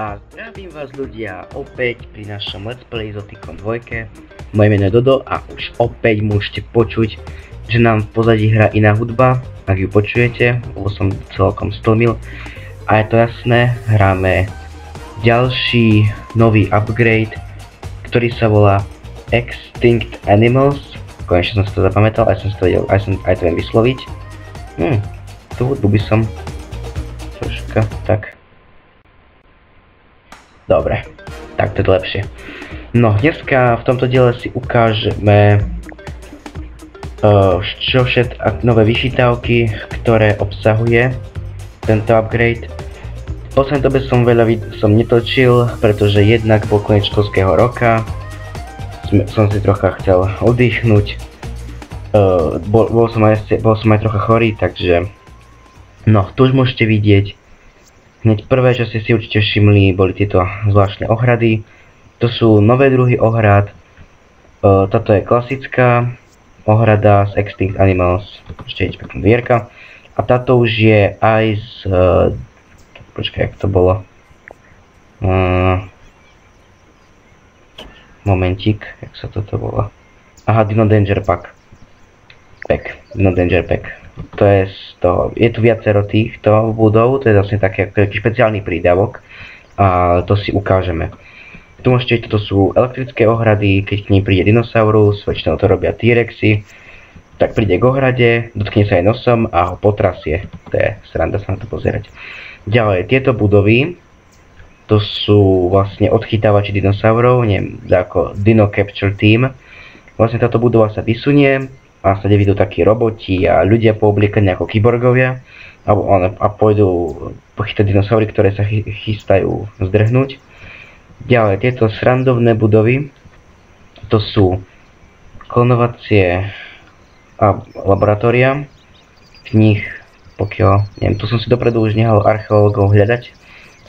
A zdravím vás ľudia opäť pri našom Let's Play Zoticon 2. Moje meno je Dodo a už opäť môžete počuť, že nám v pozadí hrá iná hudba, ak ju počujete, lebo som celkom stlmil. A je to jasné, hráme ďalší nový upgrade, ktorý sa volá Extinct Animals. Konečne som si to zapamätal, aj som si to vedel, aj to viem vysloviť. Tú hudbu by som troška tak. Dobre, tak to je lepšie. No, dneska v tomto diele si ukážeme nové vychytávky, ktoré obsahuje tento upgrade. V poslednej dobe som veľa som netočil, pretože jednak po koniec školského roka som si trocha chcel oddychnúť. Bol som aj trocha chorý, takže no, tu už môžete vidieť. Hneď prvé, čo ste si určite všimli, boli tieto zvláštne ohrady. To sú nové druhy ohrad. Toto je klasická ohrada z Extinct Animals. Ešte je pekná dvierka. A táto už je aj z... Počkaj, jak to bolo? Momentík, jak sa toto volá? Aha, Dino Danger Pack. Dino Danger Pack. To je z toho, je tu viacero týchto budov, to je vlastne taký špeciálny prídavok a to si ukážeme. Tu môžete, toto sú elektrické ohrady, keď k nim príde dinosaurus, väčšinou to robia T-rexy, tak príde k ohrade, dotkne sa aj nosom a ho potrasie. To je sranda sa na to pozerať. Ďalej, tieto budovy, to sú vlastne odchytávači dinosaurov, neviem, ako Dino Capture Team. Vlastne táto budova sa vysunie a sa vidú takí roboti a ľudia poobliekaní ako kyborgovia a pôjdu pochytať dinosaury, ktoré sa chystajú zdrhnúť. Ďalej, tieto srandovné budovy, to sú klonovacie laboratória. V nich, pokiaľ, neviem, tu som si dopredu už nehal archeológov hľadať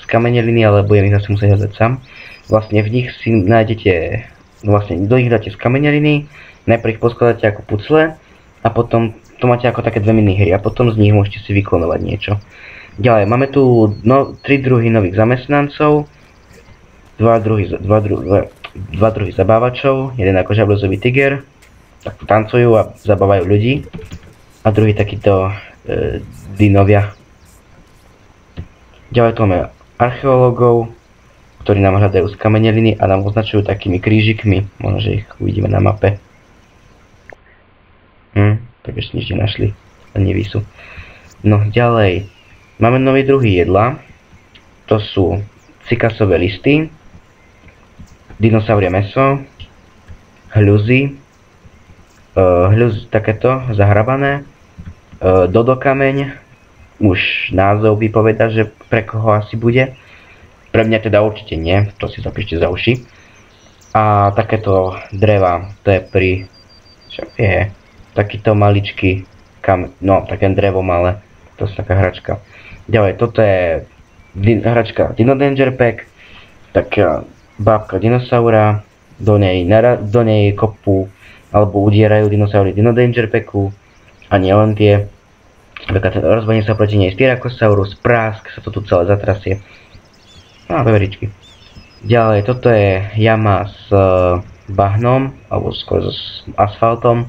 z kameneliny, ale budem ich zase musieť hľadať sám. Vlastne v nich si nájdete, vlastne do nich dáte z kameneliny, najprv ich poskladáte ako pucle a potom to máte ako také dve minihry a potom z nich môžete si vyklonovať niečo. Ďalej, máme tu 3 druhy nových zamestnancov, dva druhy zabávačov, jeden ako žablozový tiger, tak tancujú a zabávajú ľudí a druhý takýto dinovia. Ďalej tu máme archeológov, ktorí nám hľadajú z kameneliny a nám označujú takými krížikmi, možno že ich uvidíme na mape. Tak ešte nič nenašli, len nevísu. No ďalej, máme nový druhý jedla, to sú cikasové listy, dinosaurie mäso, hľuzy, takéto zahrabané, dodo kameň, už názov vypoveda, že pre koho asi bude. Pre mňa teda určite nie, to si zapíšte za uši. A takéto dreva, to je pri... Čo je? Takýto maličký no také drevo malé, to je taká hračka. Ďalej, toto je hračka Dino Danger Pack, taká bábka dinosaura, do nej kopú alebo udierajú dinosaury Dino Danger Packu a nielen tie. Rozbehne sa proti nej Styracosaurus, prásk sa to tu celé zatrasie. No, veveričky. Ďalej, toto je jama s bahnom, alebo skôr s asfaltom.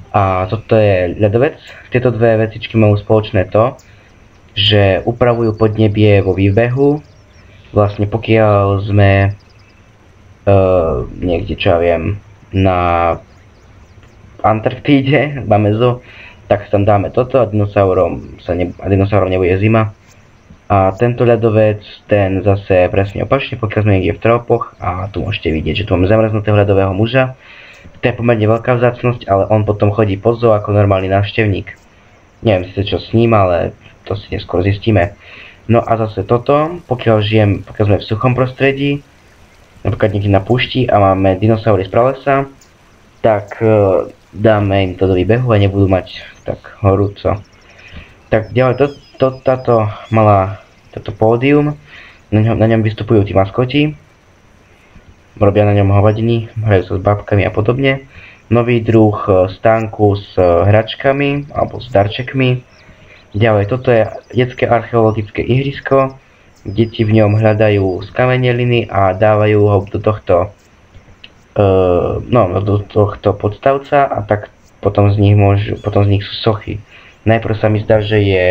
A toto je ľadovec. Tieto dve vecičky majú spoločné to, že upravujú podnebie vo výbehu. Vlastne pokiaľ sme niekde, čo ja viem, na Antarktíde, máme zo, tak tam dáme toto a dinosaurom nebude zima. A tento ľadovec, ten zase presne opačne, pokiaľ sme niekde v tropoch, a tu môžete vidieť, že tu máme zamrznutého ľadového muža. To je pomerne veľká vzácnosť, ale on potom chodí po zoo ako normálny návštevník. Neviem si čo s ním, ale to si neskôr zistíme. No a zase toto, pokiaľ sme v suchom prostredí, napríklad niekde na púšti a máme dinosaury z pralesa, tak dáme im to do výbehu a nebudú mať tak horúco. Tak ďalej, toto pódium, na ňom vystupujú tí maskoti, robia na ňom hovadiny, hrajú sa s babkami a podobne. Nový druh stánku s hračkami alebo s darčekmi. Ďalej, toto je detské archeologické ihrisko. deti v ňom hľadajú skameneliny a dávajú ho do tohto do tohto podstavca a tak potom z nich sú sochy. Najprv sa mi zdá, že je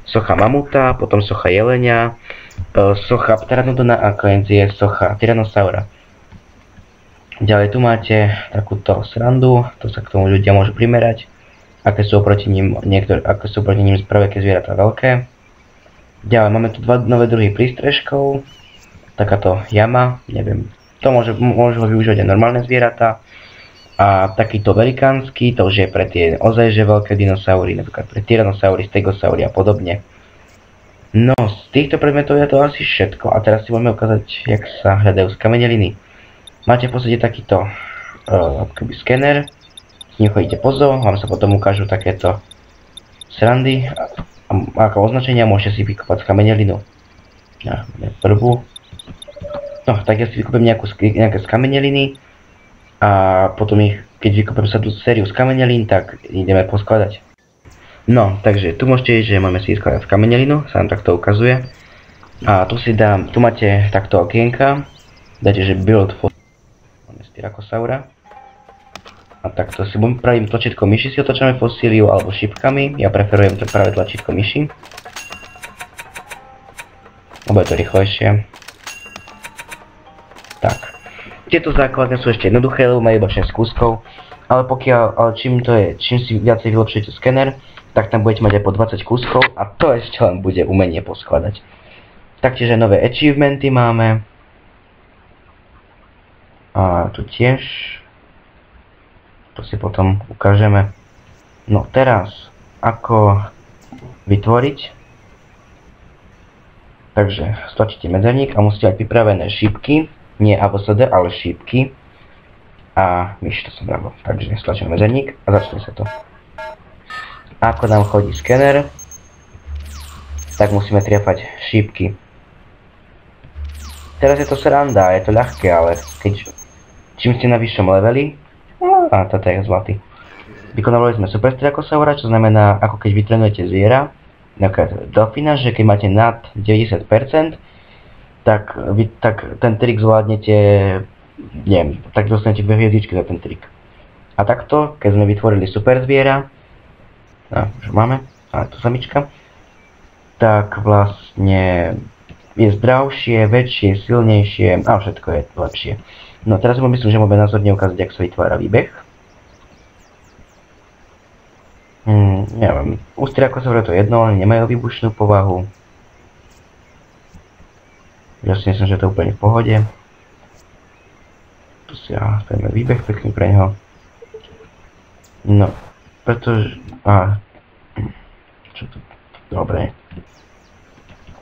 socha mamuta, potom socha jelenia, socha pteranodona a koniec je socha tyrannosaura. Ďalej tu máte takúto srandu, to sa k tomu ľudia môžu primerať, aké sú oproti ním spraveké zvieratá veľké. Ďalej máme tu dva nové druhy prístrežkov, takáto jama, neviem, to môžu ho využívať aj normálne zvieratá. A takýto velikánsky, to už je pre tie ozajže veľké dinosaury, napríklad pre tyrannosaury, stegosaury a podobne. No, z týchto predmetov je to asi všetko a teraz si môžeme ukázať, jak sa hľadajú skameneliny. Máte v podstate takýto akoby skener, s ním chodíte po zoo, vám sa potom ukážu takéto srandy a ako označenia môžete si vykopať skamenelinu. Prvú. No, tak ja si vykopím nejaké skameneliny a potom ich, keď vykopím sa tú sériu skamenelín, tak ideme poskladať. No, takže tu môžete vidieť, že máme si skladať skamenelinu, sa nám takto ukazuje. A tu tu máte takto okienka, dáte, že build for máme styrakosaura. A takto si pravým tlačítkom myši si otočíme fosíliu alebo šipkami, ja preferujem to práve tlačítko myši. Lebo je to rýchlejšie. Tak. Tieto základne sú ešte jednoduché, lebo majú iba 6 kúskov, ale čím si viacej vylepšujete skener, tak tam budete mať aj po 20 kúskov a to ešte len bude umenie poskladať. Taktiež aj nové achievementy máme. A tu tiež. To si potom ukážeme. No teraz, ako vytvoriť. Takže stlačíte medzerník a musíte mať pripravené šípky. Nie ABCD, ale šípky. A myš, to som pravil. Takže stlačíme medzerník a začne sa to. Ako nám chodí skener, tak musíme triafať šípky. Teraz je to sranda, je to ľahké, ale čím ste na vyššom leveli, a toto je zlatý. Vykonávali sme super styrakosaura, čo znamená, ako keď vytrenujete zviera, napríklad delfína, že keď máte nad 90%, tak ten trik zvládnete, neviem, tak dostanete 2 hviezdičky za ten trik. A takto, keď sme vytvorili super zviera, už máme, ale tu samička, tak vlastne je zdravšie, väčšie, silnejšie a všetko je lepšie. No teraz si myslím, že môžeme názorne ukázať, jak sa vytvára výbeh. Neviem, u styrakosaura to jedno, oni nemajú výbušnú povahu. Ja si myslím, že to je úplne v pohode. Tu si spravíme výbeh pekný pre neho. No, pretože... čo tu? Dobre.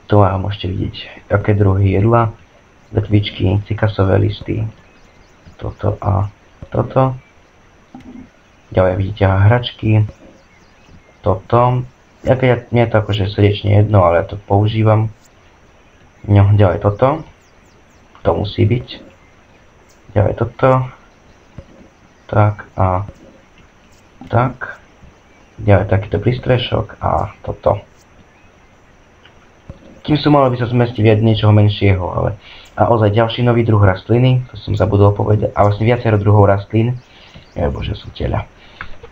Tu môžete vidieť, aké druhy jedla. Vetvičky, cikasové listy. Toto a toto. Ďalej vidíte hračky. Toto. Mne je to akože srdečne jedno, ale ja to používam. No, ďalej toto. To musí byť. Ďalej toto. Tak a tak. Ďalej takýto prístrešok a toto. Kým sú malo by sa zmestiť v niečoho menšieho, ale... A ozaj ďalší nový druh rastliny, to som zabudol povedať, a vlastne viacero druhov rastlín. Bože, sú teľa.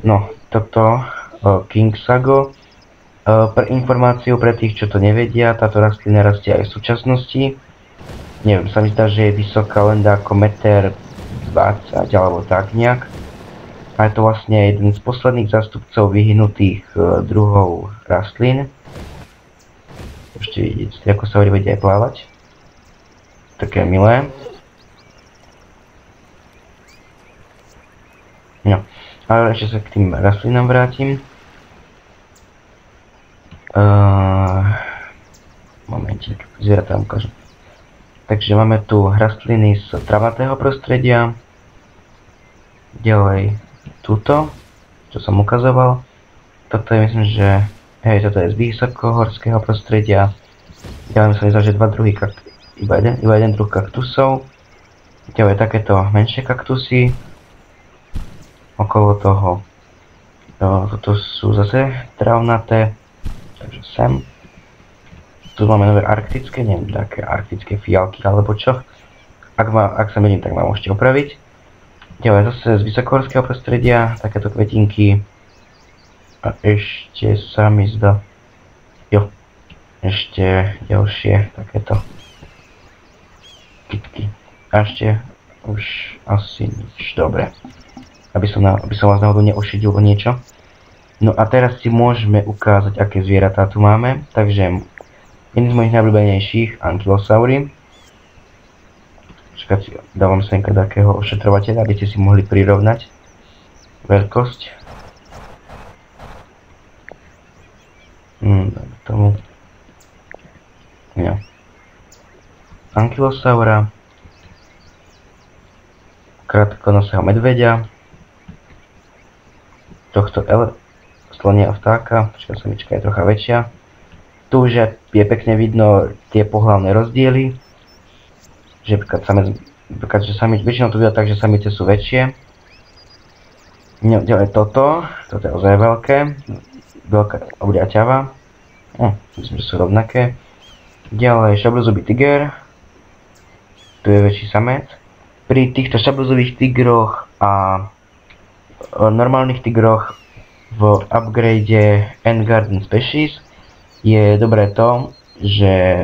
No, toto King Sago. Pre informáciu pre tých, čo to nevedia, táto rastlina rastie aj v súčasnosti. Neviem, sa mi zdá, že je vysoká len ako 1,20 m alebo tak nejak. A je to vlastne jeden z posledných zástupcov vyhnutých druhov rastlín. Môžete vidieť, ako sa vedia aj plávať. Také milé. No, ale ešte sa k tým rastlinám vrátim. Momentík, zvieratá ukážem. Takže máme tu rastliny z travnatého prostredia. Ďalej túto, čo som ukazoval. Toto je, myslím, že toto je z vysokohorského prostredia. Ďalej myslím, že dva druhy iba jeden druh kaktusov. Ďalej takéto menšie kaktusy. Okolo toho. Toto sú zase travnaté. Takže sem. Tu máme nové arktické, neviem, také arktické fialky alebo čo. Ak sa milím, tak ma môžete opraviť. Ďalej zase z vysokohorského prostredia, takéto kvetinky. A ešte sa mi zdá, jo, ešte ďalšie takéto kytky. A ešte už asi nič, dobre. Aby som vás náhodou neošidil o niečo. No a teraz si môžeme ukázať, aké zvieratá tu máme. Takže jeden z mojich najobľúbenejších, ankylosaury. Čakajte, dávam senka takého ošetrovateľa, aby ste si mohli prirovnať veľkosť. Tomu. Jo. Ankylosaura. Krátkonosého medveďa. Tohto slonia vtáka. Samička je trocha väčšia. Tu už je pekne vidno tie pohlavné rozdiely. Že väčšinou to vidno tak, že samice sú väčšie. Ďalej toto je ozaj veľké. Veľká obliaťava. Myslím, že sú rovnaké. Ďalej šablozubý tiger. Tu je väčší samec. Pri týchto šablozubých tigroch a normálnych tigroch v upgrade End Garden Species je dobré to, že